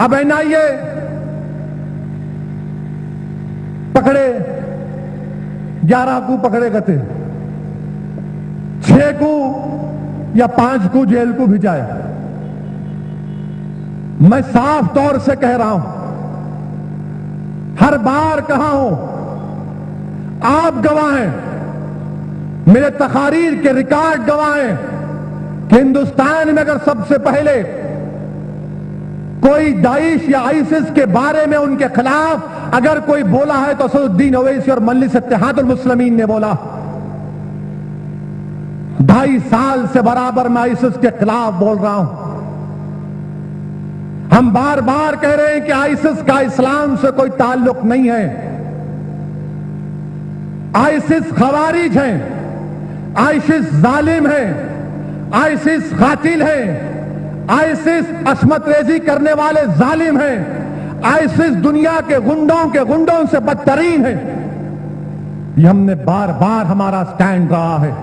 अब एनआईए पकड़े, 11 को पकड़े गए थे, 6 को या 5 को जेल को भिजाया। मैं साफ तौर से कह रहा हूं, हर बार कहा हूं, आप गवाह हैं, मेरे तकारीर के रिकॉर्ड गवाह हैं कि हिंदुस्तान में अगर सबसे पहले कोई दाइश या आईसिस के बारे में उनके खिलाफ अगर कोई बोला है तो असदुद्दीन ओवैसी और मजलिस इत्तेहादुल मुस्लिमीन ने बोला। 2.5 साल से बराबर मैं आईसिस के खिलाफ बोल रहा हूं। हम बार बार कह रहे हैं कि आईसिस का इस्लाम से कोई ताल्लुक नहीं है। आईसिस खवारिज हैं, आईसिस जालिम है, आईसिस कातिल है, आईसिस असमत रेजी करने वाले जालिम हैं, आईसिस दुनिया के गुंडों से बदतरीन है। ये हमने बार बार हमारा स्टैंड रहा है।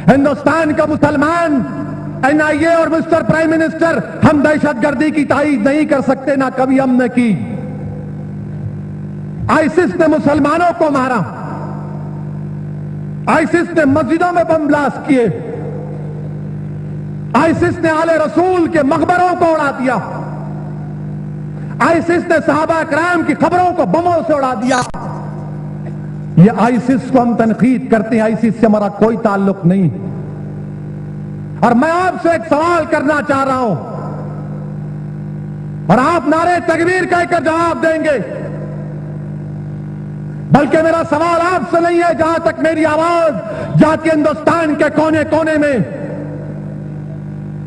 हिंदुस्तान का मुसलमान, एनआईए और मिस्टर प्राइम मिनिस्टर, हम दहशतगर्दी की तायीद नहीं कर सकते, ना कभी हमने की। आईसिस ने मुसलमानों को मारा, आईसिस ने मस्जिदों में बम ब्लास्ट किए, आईसिस ने आले रसूल के मकबरों को उड़ा दिया, आईसिस ने सहाबा कराम की खबरों को बमों से उड़ा दिया। ये आईसिस को हम तनकीद करते हैं, आईसिस से हमारा कोई ताल्लुक नहीं। और मैं आपसे एक सवाल करना चाह रहा हूं और आप नारे तकबीर कहकर जवाब देंगे, बल्कि मेरा सवाल आपसे नहीं है, जहां तक मेरी आवाज जाती है हिंदुस्तान के कोने कोने में,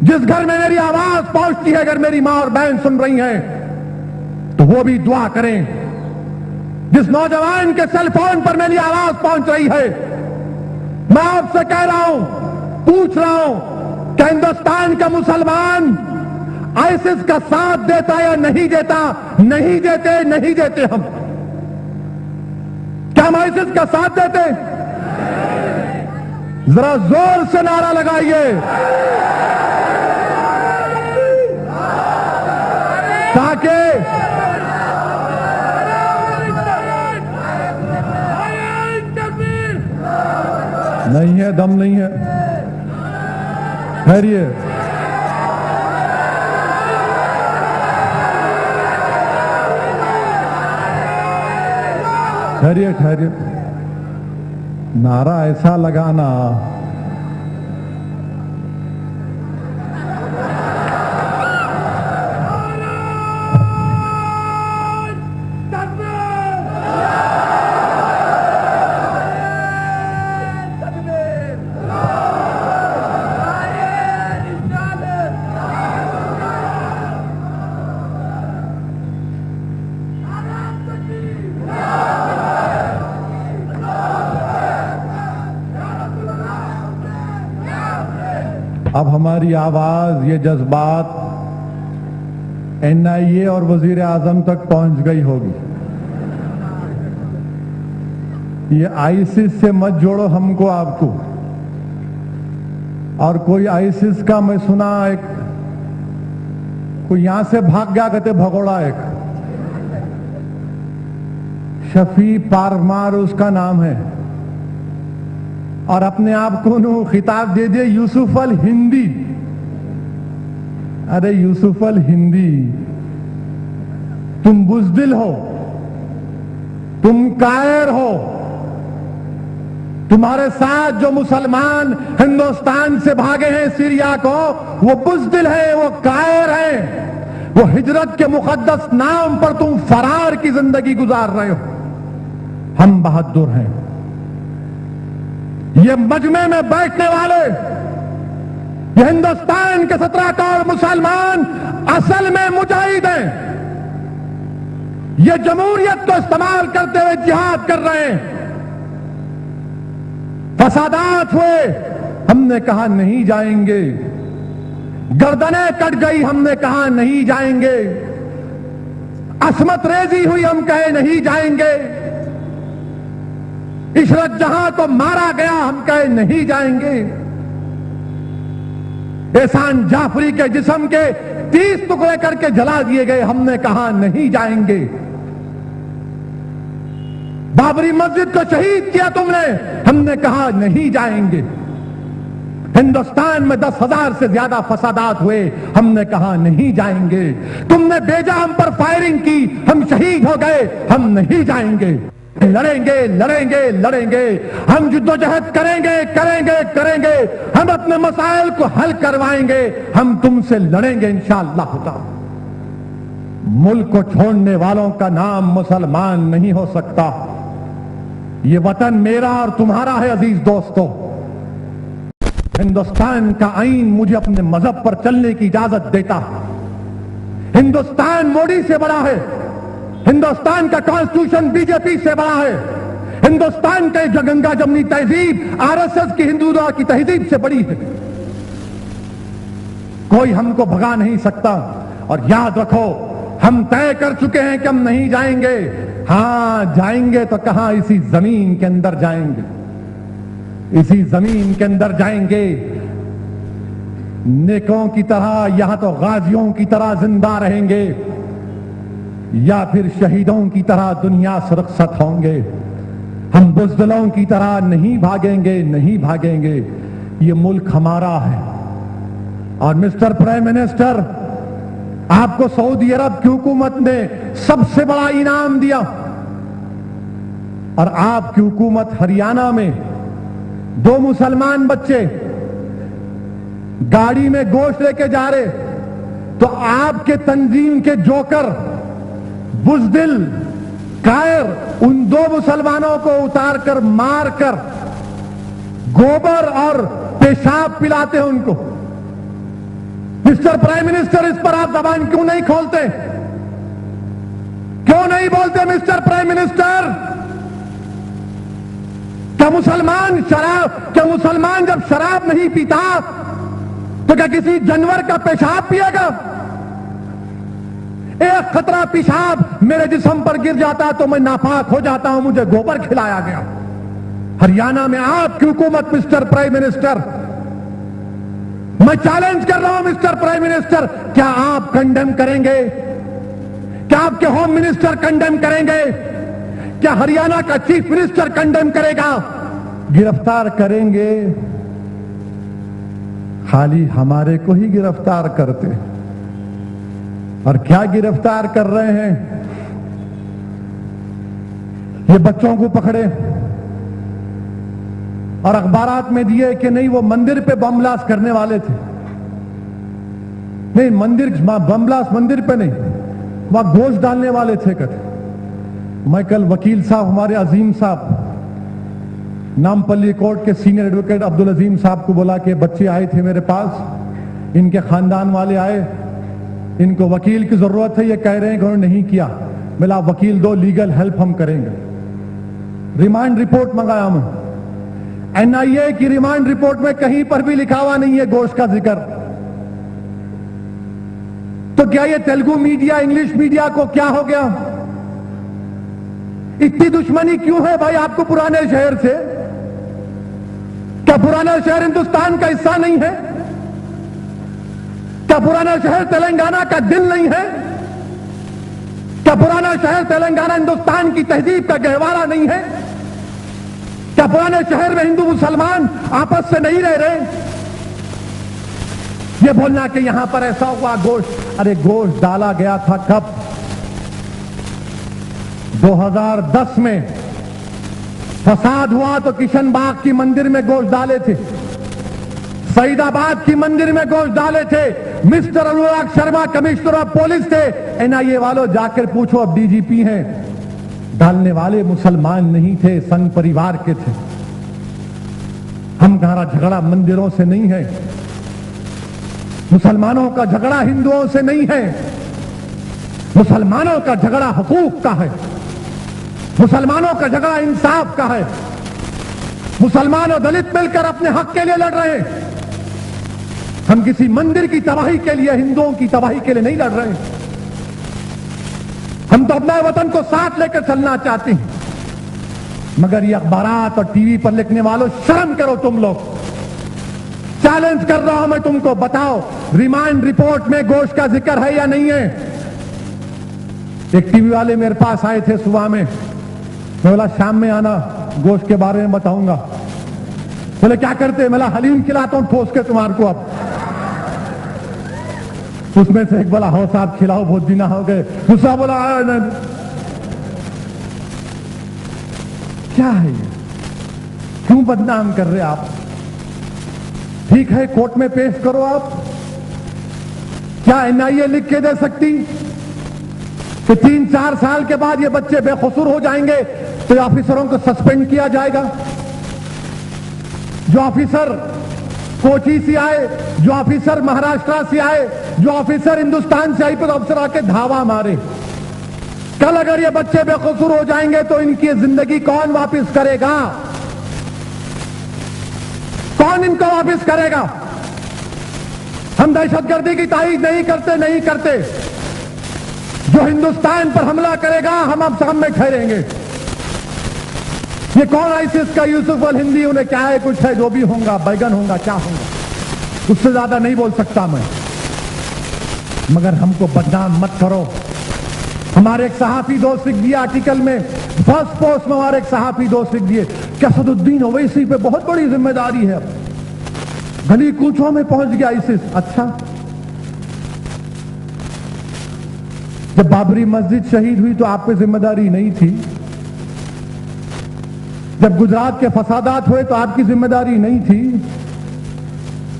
जिस घर में मेरी आवाज पहुंचती है, अगर मेरी मां और बहन सुन रही हैं तो वो भी दुआ करें। जिस नौजवान के सेल फोन पर मेरी आवाज पहुंच रही है, मैं आपसे कह रहा हूं, पूछ रहा हूं कि हिंदुस्तान का मुसलमान आईसिस का साथ देता या नहीं देता? नहीं देते, नहीं देते। हम क्या हम आईसिस का साथ देते? जरा जोर से नारा लगाइए ताकि नहीं है, दम नहीं है। ठहरिए, ठहरिए, ठहरिए। नारा ऐसा लगाना अब हमारी आवाज, ये जज्बात एनआईए और वजीर आजम तक पहुंच गई होगी। ये आईसिस से मत जोड़ो हमको, आपको। और कोई आईसिस का मैं सुना, एक कोई यहां से भाग गया, कहते भगोड़ा, एक शफी पारमार उसका नाम है, और अपने आप को नो खिताब दे दिए यूसुफ अल हिंदी। अरे यूसुफ अल हिंदी, तुम बुज़दिल हो, तुम कायर हो। तुम्हारे साथ जो मुसलमान हिंदुस्तान से भागे हैं सीरिया को, वो बुज़दिल है, वो कायर है, वो हिजरत के मुकद्दस नाम पर तुम फरार की जिंदगी गुजार रहे हो। हम बहादुर हैं। ये मजमे में बैठने वाले, ये हिंदुस्तान के 17 करोड़ मुसलमान असल में मुजाहिद हैं। ये जमहूरियत को इस्तेमाल करते हुए जिहाद कर रहे हैं। फसादात हुए, हमने कहा नहीं जाएंगे। गर्दनें कट गई, हमने कहा नहीं जाएंगे। असमत रेजी हुई, हम कहे नहीं जाएंगे। इशरत जहां को मारा गया, हम कहे नहीं जाएंगे। एहसान जाफरी के जिस्म के 30 टुकड़े करके जला दिए गए। हमने कहा नहीं जाएंगे। बाबरी मस्जिद को शहीद किया तुमने, हमने कहा नहीं जाएंगे। हिंदुस्तान में 10,000 से ज्यादा फसादात हुए, हमने कहा नहीं जाएंगे। तुमने भेजा हम पर फायरिंग की, हम शहीद हो गए, हम नहीं जाएंगे। लड़ेंगे लड़ेंगे लड़ेंगे, हम जिद्दोजहद करेंगे करेंगे करेंगे, हम अपने मसाइल को हल करवाएंगे, हम तुमसे लड़ेंगे इंशाअल्लाह ताला। मुल्क को छोड़ने वालों का नाम मुसलमान नहीं हो सकता। ये वतन मेरा और तुम्हारा है अजीज दोस्तों। हिंदुस्तान का आईन मुझे अपने मजहब पर चलने की इजाजत देता है। हिंदुस्तान मोदी से बड़ा है, हिंदुस्तान का कॉन्स्टिट्यूशन बीजेपी से बड़ा है, हिंदुस्तान का गंगा जमनी तहजीब आरएसएस की हिंदू की तहजीब से बड़ी है। कोई हमको भगा नहीं सकता। और याद रखो, हम तय कर चुके हैं कि हम नहीं जाएंगे। हां जाएंगे तो कहां, इसी जमीन के अंदर जाएंगे, इसी जमीन के अंदर जाएंगे। नेकों की तरह यहां तो गाजियों की तरह जिंदा रहेंगे, या फिर शहीदों की तरह दुनिया से रुखसत होंगे। हम बुज़दिलों की तरह नहीं भागेंगे, नहीं भागेंगे। ये मुल्क हमारा है। और मिस्टर प्राइम मिनिस्टर, आपको सऊदी अरब की हुकूमत ने सबसे बड़ा इनाम दिया, और आपकी हुकूमत हरियाणा में 2 मुसलमान बच्चे गाड़ी में गोश्त लेके जा रहे, तो आपके तंजीम के जोकर बुज़दिल कायर उन 2 मुसलमानों को उतारकर मारकर गोबर और पेशाब पिलाते हैं उनको। मिस्टर प्राइम मिनिस्टर, इस पर आप जबान क्यों नहीं खोलते? क्यों नहीं बोलते मिस्टर प्राइम मिनिस्टर? क्या मुसलमान जब शराब नहीं पीता तो क्या किसी जानवर का पेशाब पिएगा? एक खतरा पेशाब मेरे जिस्म पर गिर जाता तो मैं नापाक हो जाता हूं, मुझे गोबर खिलाया गया। हरियाणा में आपकी हुकूमत मिस्टर प्राइम मिनिस्टर, मैं चैलेंज कर रहा हूं मिस्टर प्राइम मिनिस्टर, क्या आप कंडेम करेंगे? क्या आपके होम मिनिस्टर कंडेम करेंगे? क्या हरियाणा का चीफ मिनिस्टर कंडेम करेगा? गिरफ्तार करेंगे? खाली हमारे को ही गिरफ्तार करते, और क्या गिरफ्तार कर रहे हैं? ये बच्चों को पकड़े और अखबारात में दिए कि नहीं वो मंदिर पे बम ब्लास्ट करने वाले थे। नहीं, बम ब्लास्ट मंदिर पे नहीं, वहां गोश्त डालने वाले थे कहते। मैं कल वकील साहब, हमारे अजीम साहब, नामपल्ली कोर्ट के सीनियर एडवोकेट अब्दुल अजीम साहब को बोला कि बच्चे आए थे मेरे पास, इनके खानदान वाले आए, इनको वकील की जरूरत है, ये कह रहे हैं कि उन्होंने नहीं किया। मिला वकील दो, लीगल हेल्प हम करेंगे। रिमांड रिपोर्ट मंगाया मैं, एनआईए की रिमांड रिपोर्ट में कहीं पर भी लिखा हुआ नहीं है गोश्त का जिक्र। तो क्या ये तेलुगु मीडिया, इंग्लिश मीडिया को क्या हो गया? इतनी दुश्मनी क्यों है भाई आपको पुराने शहर से? क्या पुराना शहर हिंदुस्तान का हिस्सा नहीं है? क्या पुराना शहर तेलंगाना का दिल नहीं है? क्या पुराना शहर तेलंगाना हिंदुस्तान की तहजीब का गहवारा नहीं है? क्या पुराने शहर में हिंदू मुसलमान आपस से नहीं रह रहे? ये बोलना कि यहां पर ऐसा हुआ गोश्त, अरे गोश्त डाला गया था कब? 2010 में फसाद हुआ तो किशनबाग की मंदिर में गोश्त डाले थे, सईदाबाद की मंदिर में गोश्त डाले थे। Mister Anurag Sharma commissioner of police थे, एनआईए वालों जाकर पूछो, अब डीजीपी हैं। डालने वाले मुसलमान नहीं थे, संघ परिवार के थे। हमारा झगड़ा मंदिरों से नहीं है, मुसलमानों का झगड़ा हिंदुओं से नहीं है, मुसलमानों का झगड़ा हुकूक का है, मुसलमानों का झगड़ा इंसाफ का है। मुसलमान और दलित मिलकर अपने हक के लिए लड़ रहे हैं। हम किसी मंदिर की तबाही के लिए, हिंदुओं की तबाही के लिए नहीं लड़ रहे। हम तो अपने वतन को साथ लेकर चलना चाहते हैं। मगर ये अखबारात और टीवी पर लिखने वालों, शर्म करो तुम लोग। चैलेंज कर रहा हूं मैं तुमको, बताओ रिमांड रिपोर्ट में गोश्त का जिक्र है या नहीं है? एक टीवी वाले मेरे पास आए थे सुबह में, मैं बोला शाम में आना, गोश्त के बारे में बताऊंगा। बोले क्या करते? मैं हलीम खिलाता हूं ठोस के तुम्हारे को। अब उसमें से एक बोला हो साहब खिलाओ, बहुत दिन हो गए। दूसरा बोला क्या है ये, क्यों बदनाम कर रहे आप? ठीक है कोर्ट में पेश करो आप। क्या एनआईए लिख के दे सकती कि 3-4 साल के बाद ये बच्चे बेकसूर हो जाएंगे तो ऑफिसरों को सस्पेंड किया जाएगा? जो ऑफिसर कोची से आए, जो ऑफिसर महाराष्ट्र से आए, जो ऑफिसर हिंदुस्तान से आईपीएस ऑफिसर आके धावा मारे, कल अगर ये बच्चे बेकसूर हो जाएंगे तो इनकी जिंदगी कौन वापस करेगा? कौन इनको वापस करेगा? हम दहशतगर्दी की तारीफ नहीं करते। जो हिंदुस्तान पर हमला करेगा हम अब सामने ठहरेंगे। ये कौन आईसिस का यूसुफ अल हिंदी, उन्हें क्या है कुछ है, जो भी होगा बैगन होगा क्या होगा, उससे ज्यादा नहीं बोल सकता मैं। मगर हमको बदनाम मत करो। हमारे एक सहाफी दोस्त लिख दिया आर्टिकल में, फर्स्ट पोस्ट में हमारे एक सहाफी दोस्त लिख दिए कि असदुद्दीन ओवैसी पे बहुत बड़ी जिम्मेदारी है, गली कूचों में पहुंच गया आईसिस। अच्छा, जब बाबरी मस्जिद शहीद हुई तो आप पे जिम्मेदारी नहीं थी? जब गुजरात के फसादात हुए तो आपकी जिम्मेदारी नहीं थी?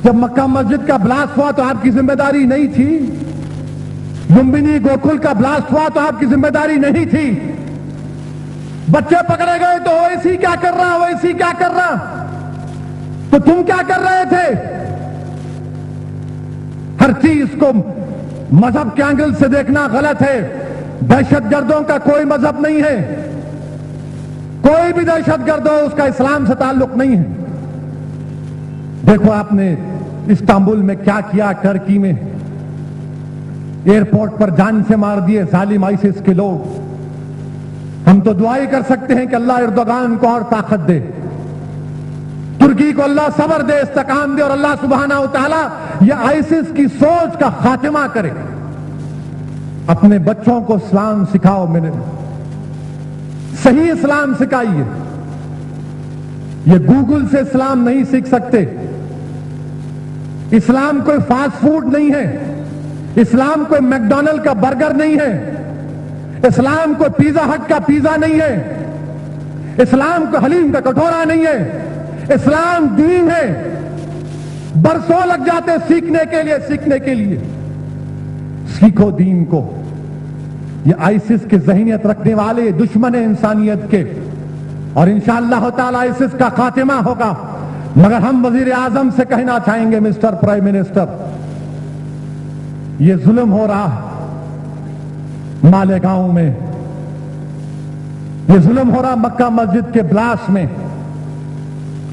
जब मक्का मस्जिद का ब्लास्ट हुआ तो आपकी जिम्मेदारी नहीं थी? लुम्बिनी गोकुल का ब्लास्ट हुआ तो आपकी जिम्मेदारी नहीं थी? बच्चे पकड़े गए तो ओवैसी क्या कर रहा, ओवैसी क्या कर रहा, तो तुम क्या कर रहे थे? हर चीज को मजहब के एंगल से देखना गलत है। दहशतगर्दों का कोई मजहब नहीं है, कोई भी दहशतगर्द हो उसका इस्लाम से ताल्लुक नहीं है। देखो आपने इस्तांबुल में क्या किया, टर्की में एयरपोर्ट पर जान से मार दिए जालिम आईसिस के लोग। हम तो दुआ ही कर सकते हैं कि अल्लाह एर्दोगान को और ताकत दे, तुर्की को अल्लाह सब्र दे, इस्तेकाम दे, और अल्लाह सुब्हानहू तआला ये आईसिस की सोच का खात्मा करे। अपने बच्चों को इस्लाम सिखाओ, मेरे सही इस्लाम सिखाइए। ये गूगल से इस्लाम नहीं सीख सकते। इस्लाम कोई फास्ट फूड नहीं है, इस्लाम कोई मैकडॉनल्ड का बर्गर नहीं है, इस्लाम कोई पिज्जा हट का पिज्जा नहीं है, इस्लाम को हलीम का कटोरा नहीं है। इस्लाम दीन है, बरसों लग जाते सीखने के लिए। सीखो दीन को। ये आईसिस के ज़हनियत रखने वाले दुश्मन है इंसानियत के, और इंशाअल्लाह ताला आईसिस का खात्मा होगा। मगर हम वजीर आजम से कहना चाहेंगे, मिस्टर प्राइम मिनिस्टर, ये जुल्म हो रहा मालेगांव में, ये जुल्म हो रहा मक्का मस्जिद के ब्लास्ट में।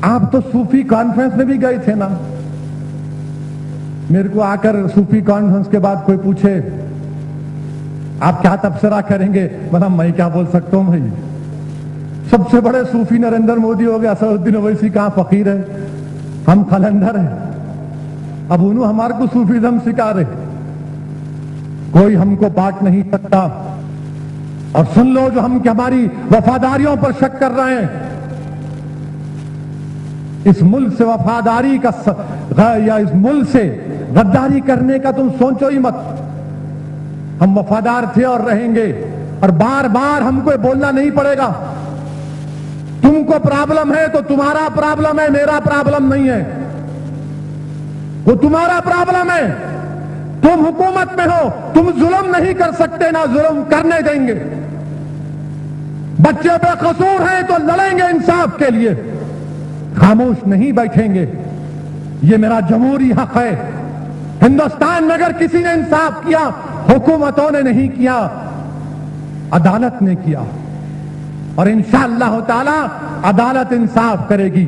आप तो सूफी कॉन्फ्रेंस में भी गए थे ना? मेरे को आकर सूफी कॉन्फ्रेंस के बाद कोई पूछे आप क्या तबसरा करेंगे, मतलब मैं क्या बोल सकता हूं भाई, सबसे बड़े सूफी नरेंद्र मोदी हो गया, असदुद्दीन ओवैसी कहां फकीर है, हम कलंदर हैं। अब उन्होंने हमारे को सूफीज्म सिखा रहे, कोई हमको बांट नहीं सकता। और सुन लो, जो हम हमारी वफादारियों पर शक कर रहे हैं, इस मुल्क से वफादारी का या इस मुल्क से गद्दारी करने का तुम सोचो ही मत। हम वफादार थे और रहेंगे, और बार बार हमको बोलना नहीं पड़ेगा। तुमको प्रॉब्लम है तो तुम्हारा प्रॉब्लम है, मेरा प्रॉब्लम नहीं है, वो तुम्हारा प्रॉब्लम है। तुम हुकूमत में हो, तुम जुल्म नहीं कर सकते, ना जुल्म करने देंगे। बच्चे बेकसूर हैं तो लड़ेंगे इंसाफ के लिए, खामोश नहीं बैठेंगे। ये मेरा जमहूरी हक है। हिंदुस्तान में अगर किसी ने इंसाफ किया, हुकूमतों ने नहीं किया, अदालत ने किया, और इंशाअल्लाह ताला अदालत इंसाफ करेगी।